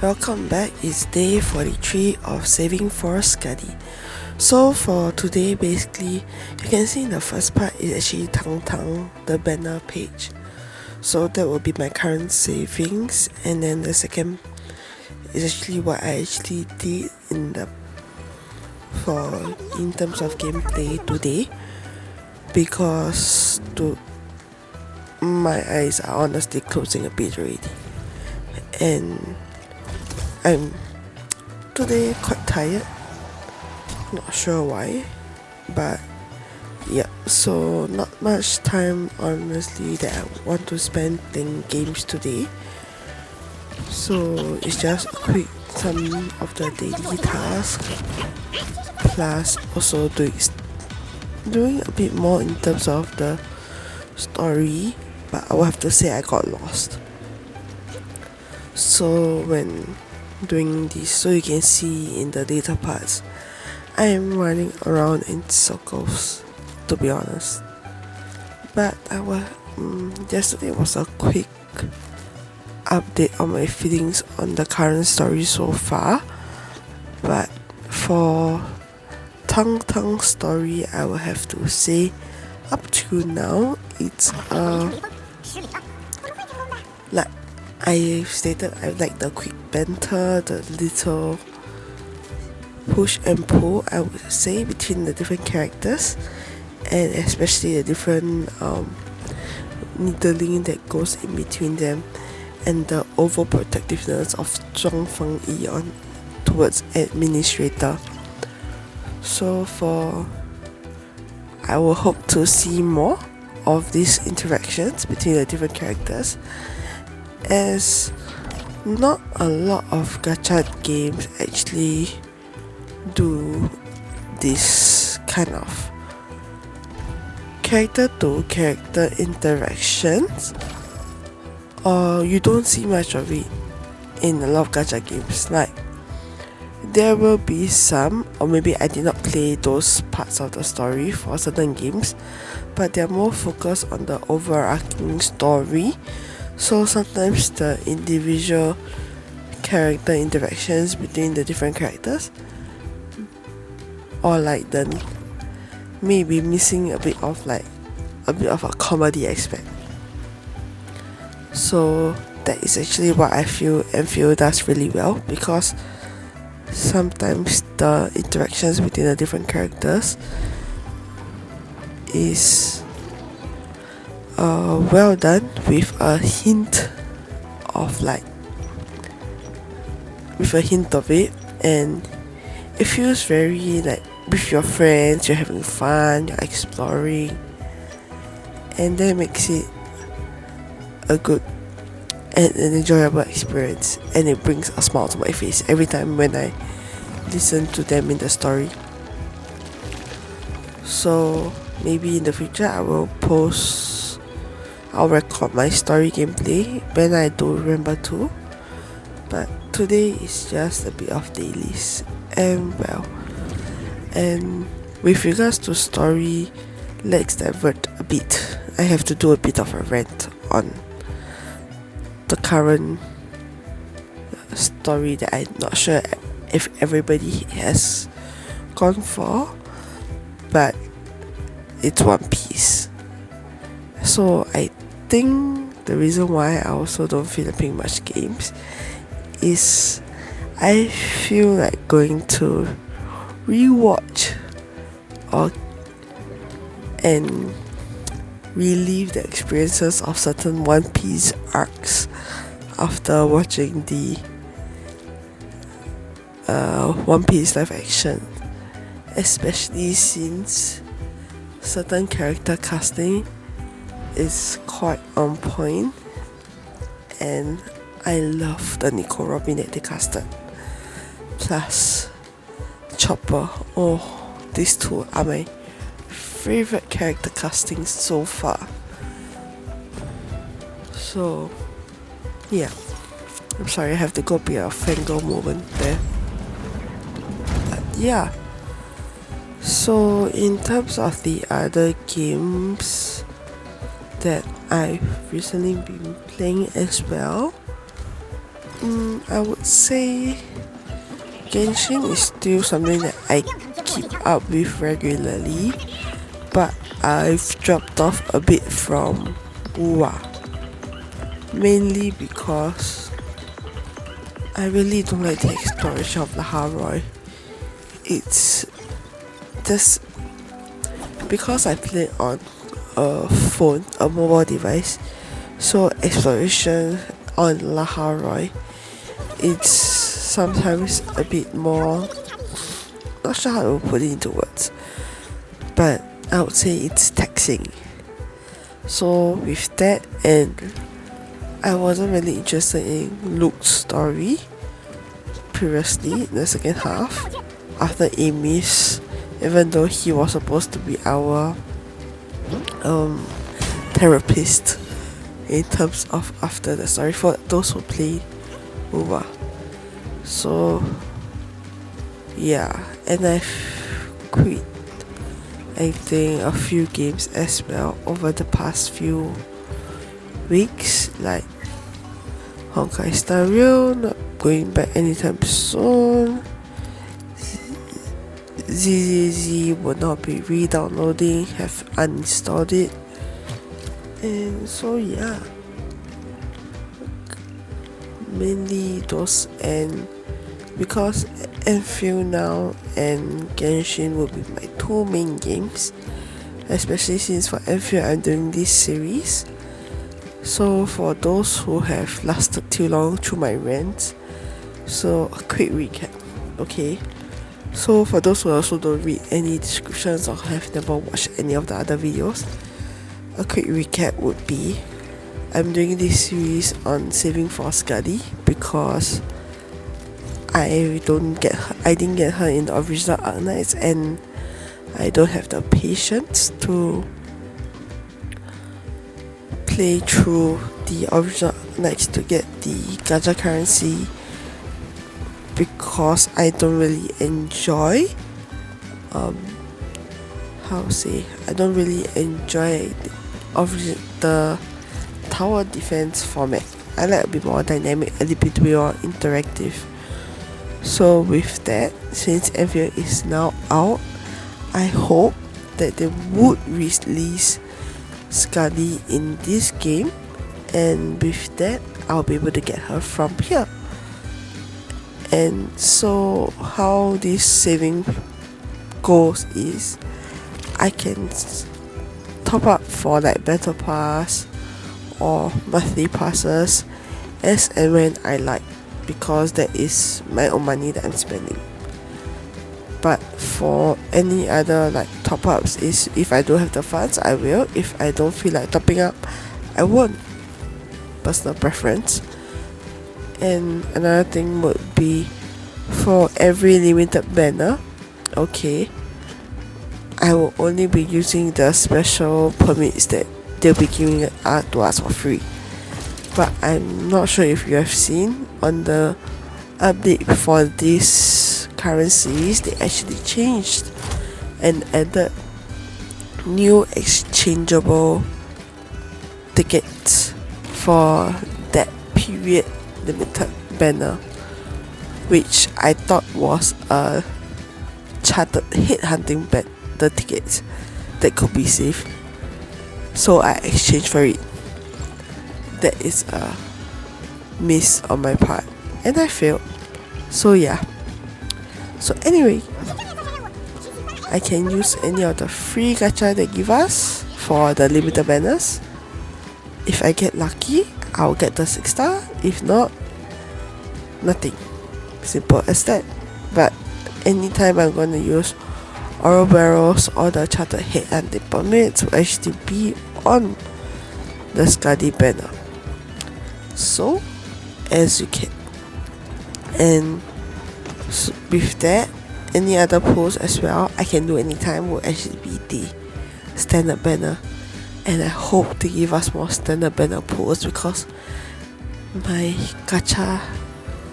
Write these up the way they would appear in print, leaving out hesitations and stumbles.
Welcome back. It's day 43 of saving for Skadi. So for today, basically, you can see in the first part is actually Tang Tang, the banner page. So that will be my current savings, and then the second is actually what I actually did in terms of gameplay today, because my eyes are honestly closing a bit already, and I'm today quite tired, not sure why, but yeah, so not much time honestly that I want to spend playing games today. So it's just a quick some of the daily tasks, plus also doing a bit more in terms of the story, but I will have to say I got lost. So when doing this, so you can see in the data parts, I am running around in circles, to be honest. But yesterday was a quick update on my feelings on the current story so far. But for Tang Tang story, I will have to say up to now it's like I stated, I like the quick banter, the little push and pull, I would say, between the different characters, and especially the different needling that goes in between them, and the overprotectiveness of Zhang Fengyi on towards administrator. So I will hope to see more of these interactions between the different characters, as not a lot of gacha games actually do this kind of character to character interactions, or you don't see much of it in a lot of gacha games. Like, there will be some, or maybe I did not play those parts of the story for certain games, but they're more focused on the overarching story. So sometimes the individual character interactions between the different characters, or like the maybe missing a bit of a comedy aspect. So that is actually what I feel Endfield does really well, because sometimes the interactions between the different characters is well done, with a hint of it, and it feels very like with your friends, you're having fun, you're exploring, and that makes it a good and an enjoyable experience, and it brings a smile to my face every time when I listen to them in the story. So maybe in the future I'll record my story gameplay when I do remember to, but today is just a bit of dailies. And with regards to story, let's divert a bit. I have to do a bit of a rant on the current story that I'm not sure if everybody has gone for, but it's One Piece. So I think the reason why I also don't feel like playing much games is I feel like going to rewatch and relive the experiences of certain One Piece arcs after watching the One Piece live action, especially since certain character casting is quite on point, and I love the Nico Robin that they casted, plus Chopper. Oh, these two are my favorite character casting so far. So yeah, I'm sorry, I have to go be a fangirl moment there. But yeah, so in terms of the other games that I've recently been playing as well, I would say Genshin is still something that I keep up with regularly, but I've dropped off a bit from UWA, mainly because I really don't like the exploration of the Haroi. It's just because I play on a phone, a mobile device, so exploration on Laharoi, it's sometimes a bit more, not sure how to put it into words, but I would say it's taxing. So with that, and I wasn't really interested in Luke's story previously in the second half after Amy's, even though he was supposed to be our therapist in terms of after the story for those who play UWA. So yeah, and I've quit I think a few games as well over the past few weeks, like Honkai Star Rail, not going back anytime soon. ZZZ will not be re-downloading, have uninstalled it, and so yeah, mainly those. And because Endfield now and Genshin will be my two main games, especially since for Endfield I'm doing this series. So for those who have lasted too long through my rants, so a quick recap, okay? So for those who also don't read any descriptions or have never watched any of the other videos, a quick recap would be I'm doing this series on saving for Skadi because I didn't get her in the original Arknights, and I don't have the patience to play through the original Arknights to get the gacha currency, because I don't really enjoy I don't really enjoy the tower defense format. I like a bit more dynamic, a little bit more interactive. So with that, since Endfield is now out, I hope that they would release Skadi in this game, and with that I'll be able to get her from here. And so how this saving goes is I can top up for like battle pass or monthly passes as and when I like, because that is my own money that I'm spending. But for any other like top ups, is if I don't have the funds I will, if I don't feel like topping up I won't, personal preference. And another thing would be for every limited banner, okay, I will only be using the special permits that they'll be giving to us for free. But I'm not sure if you have seen on the update for this current series, they actually changed and added new exchangeable tickets for that period limited banner, which I thought was a chartered headhunting the tickets that could be saved. So I exchanged for it. That is a miss on my part, and I failed. So yeah. So anyway, I can use any of the free gacha they give us for the limited banners. If I get lucky, I'll get the 6-star. If not, nothing. Simple as that. But anytime I'm going to use oral barrels or the chartered head and the permits will actually be on the Skadi banner. So as you can, and so with that, any other posts as well I can do anytime will actually be the standard banner, and I hope to give us more standard banner posts because my gacha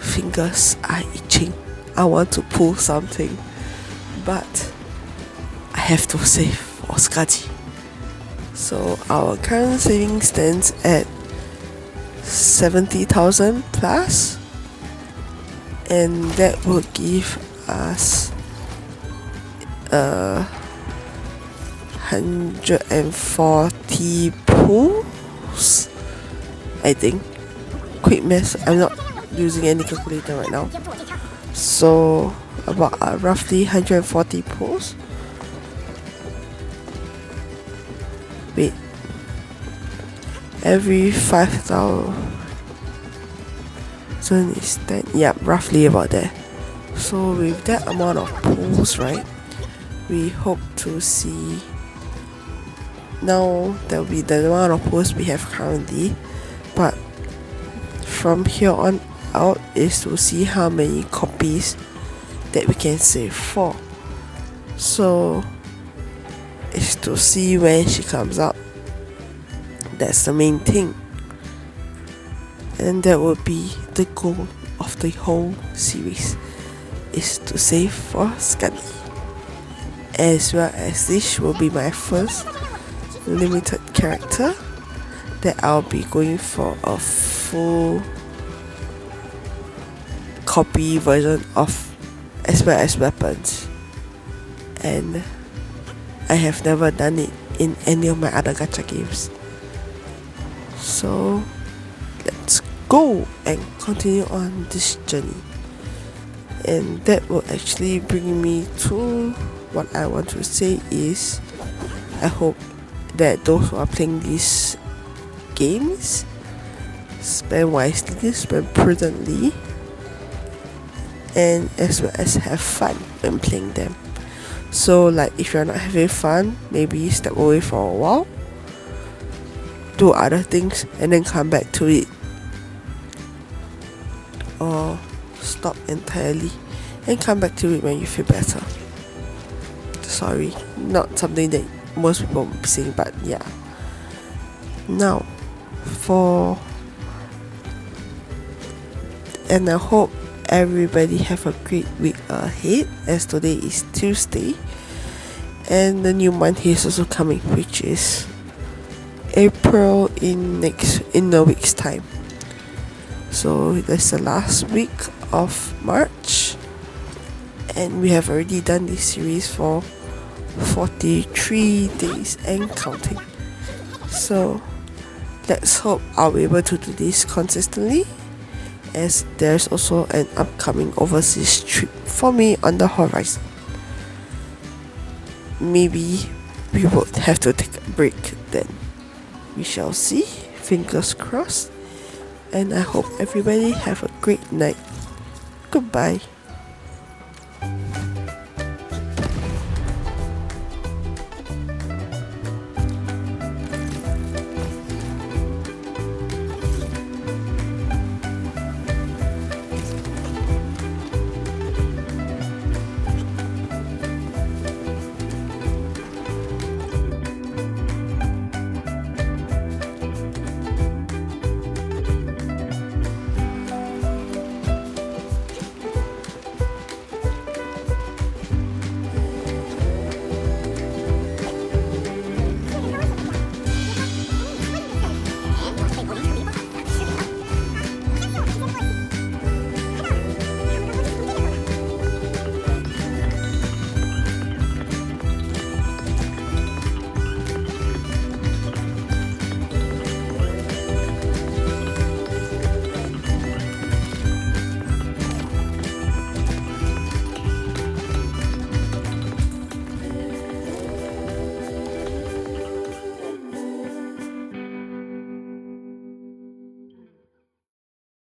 fingers are itching. I want to pull something, but I have to save for Skadi. So our current saving stands at 70,000 plus and that will give us 140 pools, I think. Quick math, I'm not using any calculator right now. So about roughly 140 pools. Wait, every 5,000 is 10, yeah, roughly about there. So with that amount of pools, right, we hope to see, now that will be the amount of pools we have currently, but from here on out is to see how many copies that we can save for. So is to see when she comes out. That's the main thing, and that will be the goal of the whole series, is to save for Skadi, as well as this will be my first limited character that I'll be going for a full copy version of, as well as weapons, and I have never done it in any of my other gacha games. So let's go and continue on this journey, and that will actually bring me to what I want to say is, I hope that those who are playing these games spend wisely, spend prudently, and as well as have fun when playing them. So like, if you're not having fun, maybe step away for a while, do other things, and then come back to it, or stop entirely and come back to it when you feel better. Sorry, not something that most people will be saying, but yeah. Now and I hope everybody have a great week ahead, as today is Tuesday and the new month is also coming, which is April in a week's time. So that's the last week of March, and we have already done this series for 43 days and counting. So let's hope I'll be able to do this consistently, as there's also an upcoming overseas trip for me on the horizon. Maybe we would have to take a break then. We shall see, fingers crossed, and I hope everybody have a great night. Goodbye.